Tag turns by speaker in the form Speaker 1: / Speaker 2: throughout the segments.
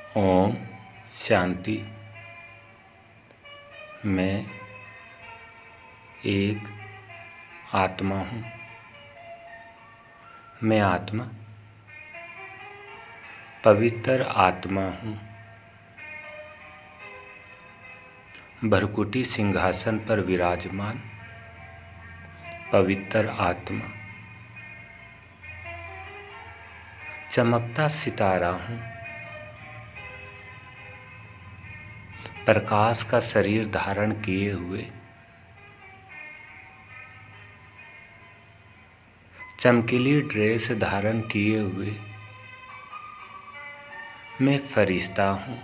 Speaker 1: ओम शांति। मैं एक आत्मा हूँ। मैं आत्मा पवित्र आत्मा हूँ। भरकुटी सिंहासन पर विराजमान पवित्र आत्मा, चमकता सितारा हूँ। प्रकाश का शरीर धारण किए हुए चमकीली ड्रेस धारण किए हुए मैं फरिश्ता हूँ।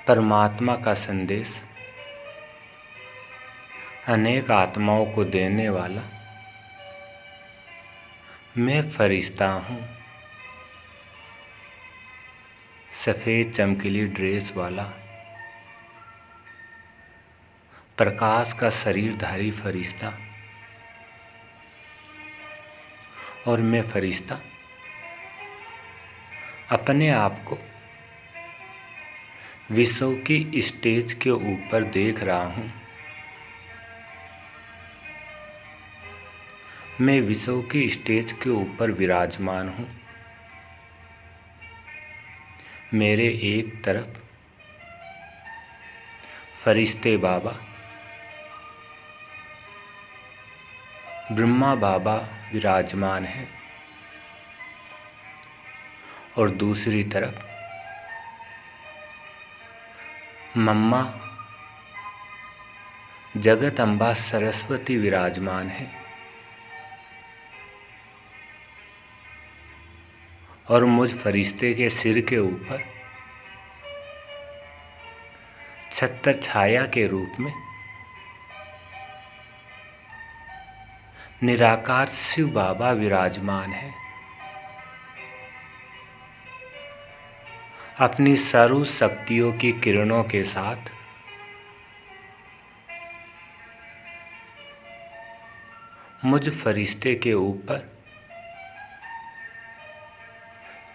Speaker 1: परमात्मा का संदेश अनेक आत्माओं को देने वाला मैं फरिश्ता हूँ। सफेद चमकीली ड्रेस वाला प्रकाश का शरीरधारी फरिश्ता, और मैं फरिश्ता अपने आप को विश्व की स्टेज के ऊपर देख रहा हूँ। मैं विश्व की स्टेज के ऊपर विराजमान हूँ। मेरे एक तरफ फरिश्ते बाबा ब्रह्मा बाबा विराजमान हैं, और दूसरी तरफ मम्मा जगत अम्बा सरस्वती विराजमान है। और मुझ फरिश्ते के सिर के ऊपर छत्र छाया के रूप में निराकार शिव बाबा विराजमान है। अपनी सर्व शक्तियों की किरणों के साथ मुझ फरिश्ते के ऊपर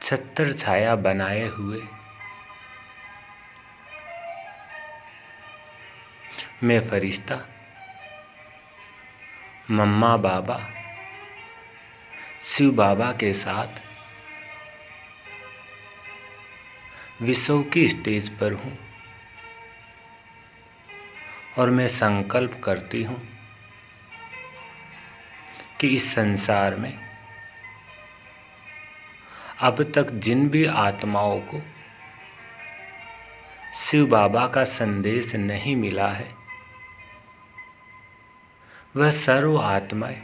Speaker 1: छत्र छाया बनाए हुए मैं फरिश्ता मम्मा बाबा शिव बाबा के साथ विश्व की स्टेज पर हूँ। और मैं संकल्प करती हूँ कि इस संसार में अब तक जिन भी आत्माओं को शिव बाबा का संदेश नहीं मिला है, वह सर्व आत्माएं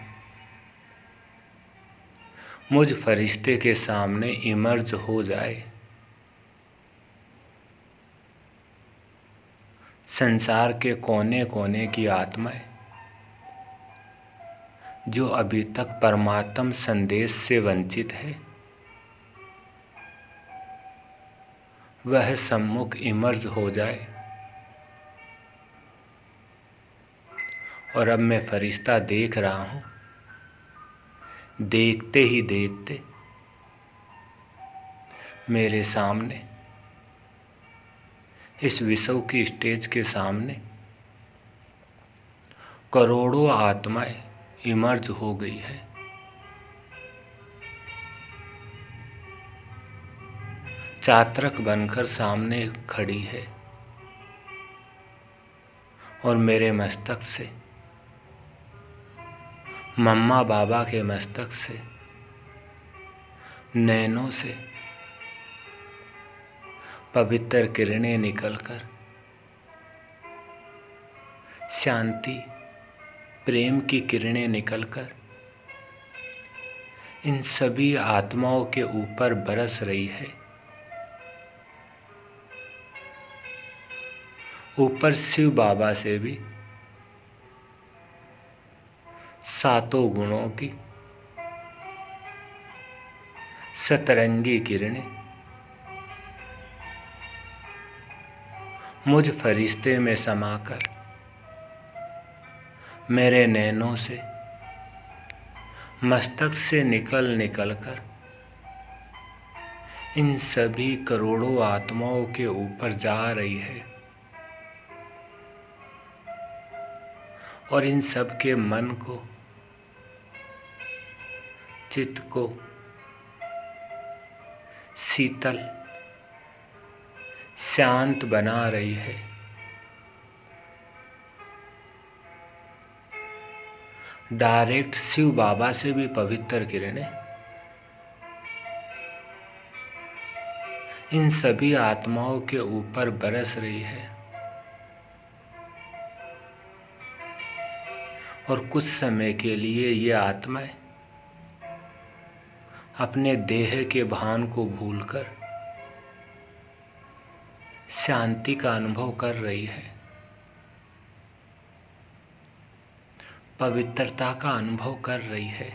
Speaker 1: मुझ फरिश्ते के सामने इमर्ज हो जाए। संसार के कोने कोने की आत्माएं जो अभी तक परमात्म संदेश से वंचित है, वह सम्मुख इमर्ज हो जाए। और अब मैं फरिश्ता देख रहा हूँ, देखते ही देखते मेरे सामने इस विश्व की स्टेज के सामने करोड़ों आत्माएं इमर्ज हो गई है। चात्रक बनकर सामने खड़ी है, और मेरे मस्तक से, मम्मा बाबा के मस्तक से, नैनों से पवित्र किरणें निकलकर शांति प्रेम की किरणें निकलकर इन सभी आत्माओं के ऊपर बरस रही है। ऊपर शिव बाबा से भी सातों गुणों की सतरंगी किरणें मुझ फरिश्ते में समाकर मेरे नैनों से, मस्तक से निकल कर इन सभी करोड़ों आत्माओं के ऊपर जा रही है और इन सब के मन को, चित्त को शीतल, शांत बना रही है। डायरेक्ट शिव बाबा से भी पवित्र किरणें इन सभी आत्माओं के ऊपर बरस रही है और कुछ समय के लिए ये आत्माएं अपने देह के भान को भूलकर शांति का अनुभव कर रही है, पवित्रता का अनुभव कर रही है।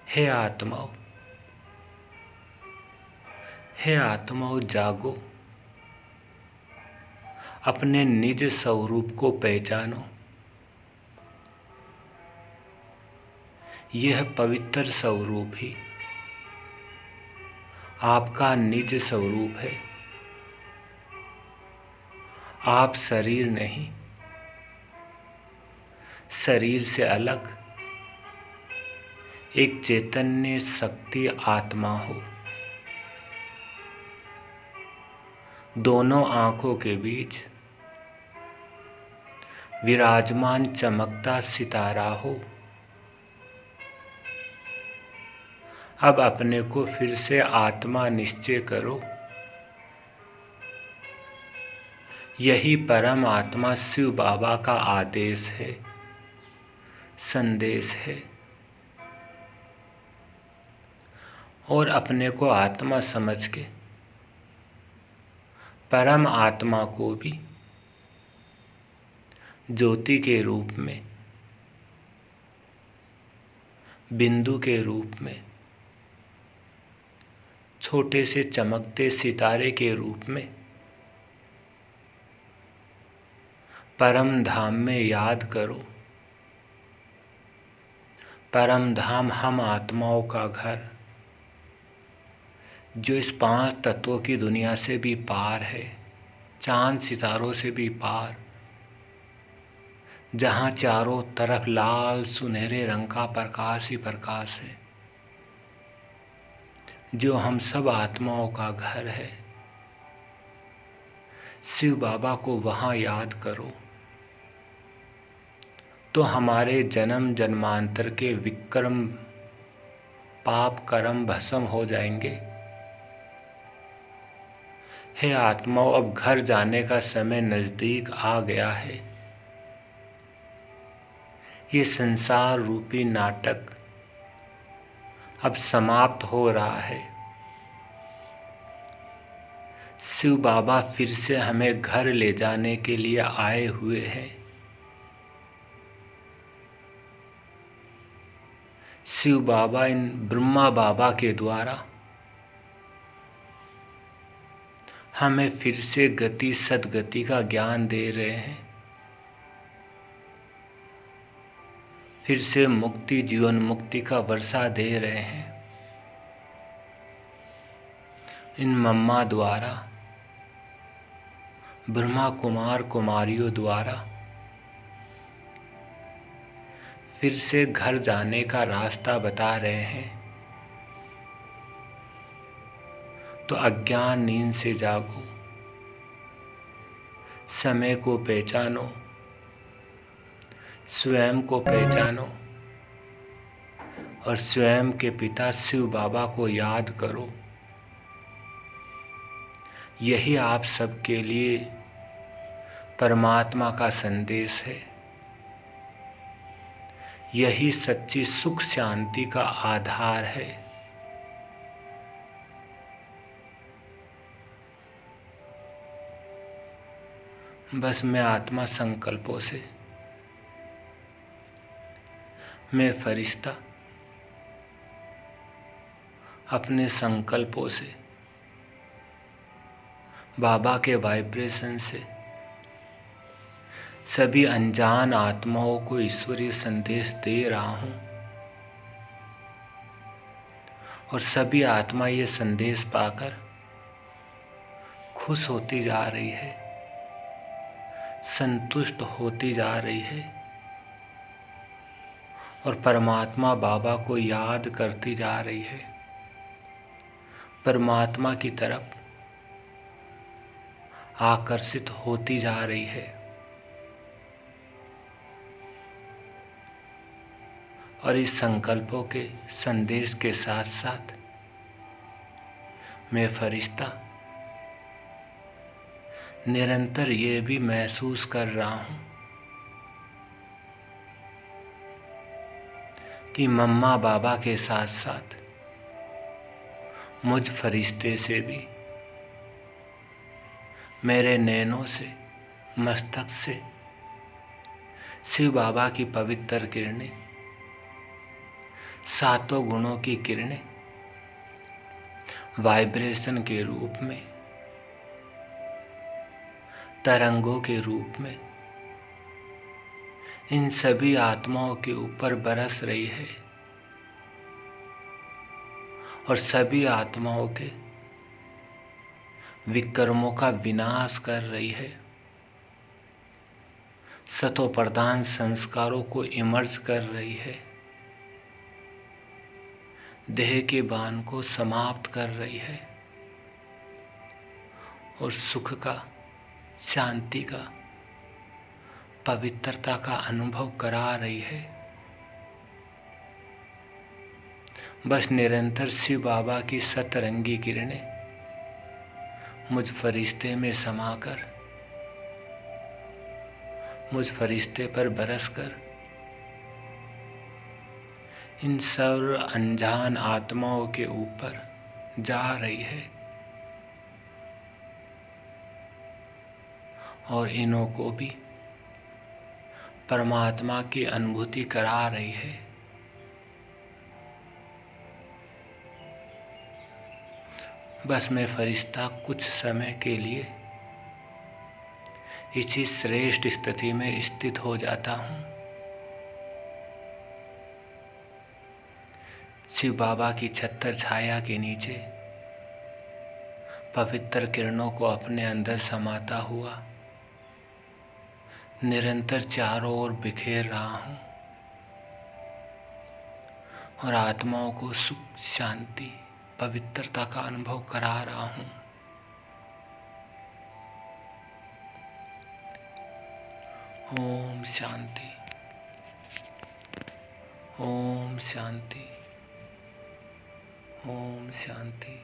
Speaker 1: हे आत्माओं, हे आत्माओं, जागो, अपने निज स्वरूप को पहचानो। यह पवित्र स्वरूप ही आपका निज स्वरूप है। आप शरीर नहीं, शरीर से अलग एक चैतन्य शक्ति आत्मा हो। दोनों आंखों के बीच विराजमान चमकता सितारा हो। अब अपने को फिर से आत्मा निश्चय करो। यही परम आत्मा शिव बाबा का आदेश है, संदेश है। और अपने को आत्मा समझ के परम आत्मा को भी ज्योति के रूप में, बिंदु के रूप में, छोटे से चमकते सितारे के रूप में परम धाम में याद करो। परम धाम हम आत्माओं का घर, जो इस 5 तत्वों की दुनिया से भी पार है, चांद सितारों से भी पार, जहाँ चारों तरफ लाल सुनहरे रंग का प्रकाश ही प्रकाश है, जो हम सब आत्माओं का घर है। शिव बाबा को वहाँ याद करो तो हमारे जन्म जन्मांतर के विक्रम पाप कर्म भस्म हो जाएंगे। हे आत्माओं, अब घर जाने का समय नजदीक आ गया है। ये संसार रूपी नाटक अब समाप्त हो रहा है। शिव बाबा फिर से हमें घर ले जाने के लिए आए हुए हैं। शिव बाबा इन ब्रह्मा बाबा के द्वारा हमें फिर से गति सद्गति का ज्ञान दे रहे हैं। फिर से मुक्ति, जीवन मुक्ति का वर्षा दे रहे हैं। इन मम्मा द्वारा, ब्रह्मा कुमार कुमारियों द्वारा फिर से घर जाने का रास्ता बता रहे हैं। तो अज्ञान नींद से जागो, समय को पहचानो, स्वयं को पहचानो और स्वयं के पिता शिव बाबा को याद करो। यही आप सबके लिए परमात्मा का संदेश है। यही सच्ची सुख शांति का आधार है। बस मैं आत्मा संकल्पों से, मैं फरिश्ता अपने संकल्पों से, बाबा के वाइब्रेशन से सभी अनजान आत्माओं को ईश्वरीय संदेश दे रहा हूं और सभी आत्मा ये संदेश पाकर खुश होती जा रही है, संतुष्ट होती जा रही है और परमात्मा बाबा को याद करती जा रही है, परमात्मा की तरफ आकर्षित होती जा रही है। और इस संकल्पों के संदेश के साथ साथ मैं फरिश्ता निरंतर ये भी महसूस कर रहा हूं कि मम्मा बाबा के साथ साथ मुझ फरिश्ते से भी, मेरे नैनों से, मस्तक से शिव बाबा की पवित्र किरणें, सातों गुणों की किरणें वाइब्रेशन के रूप में, तरंगों के रूप में इन सभी आत्माओं के ऊपर बरस रही है और सभी आत्माओं के विकर्मों का विनाश कर रही है, सतो प्रधान संस्कारों को इमर्ज कर रही है, देह के बांध को समाप्त कर रही है और सुख का, शांति का, पवित्रता का अनुभव करा रही है। बस निरंतर शिव बाबा की सतरंगी किरणें मुझ फरिश्ते में समाकर, मुझ फरिश्ते पर बरसकर इन सर्व अनजान आत्माओं के ऊपर जा रही है और इन्हों को भी परमात्मा की अनुभूति करा रही है। बस मैं फरिश्ता कुछ समय के लिए इसी श्रेष्ठ स्थिति में स्थित हो जाता हूँ, शिव बाबा की छत्र छाया के नीचे पवित्र किरणों को अपने अंदर समाता हुआ निरंतर चारों ओर बिखेर रहा हूँ और आत्माओं को सुख, शांति, पवित्रता का अनुभव करा रहा हूँ। ओम शांति, ओम शांति, ओम शांति।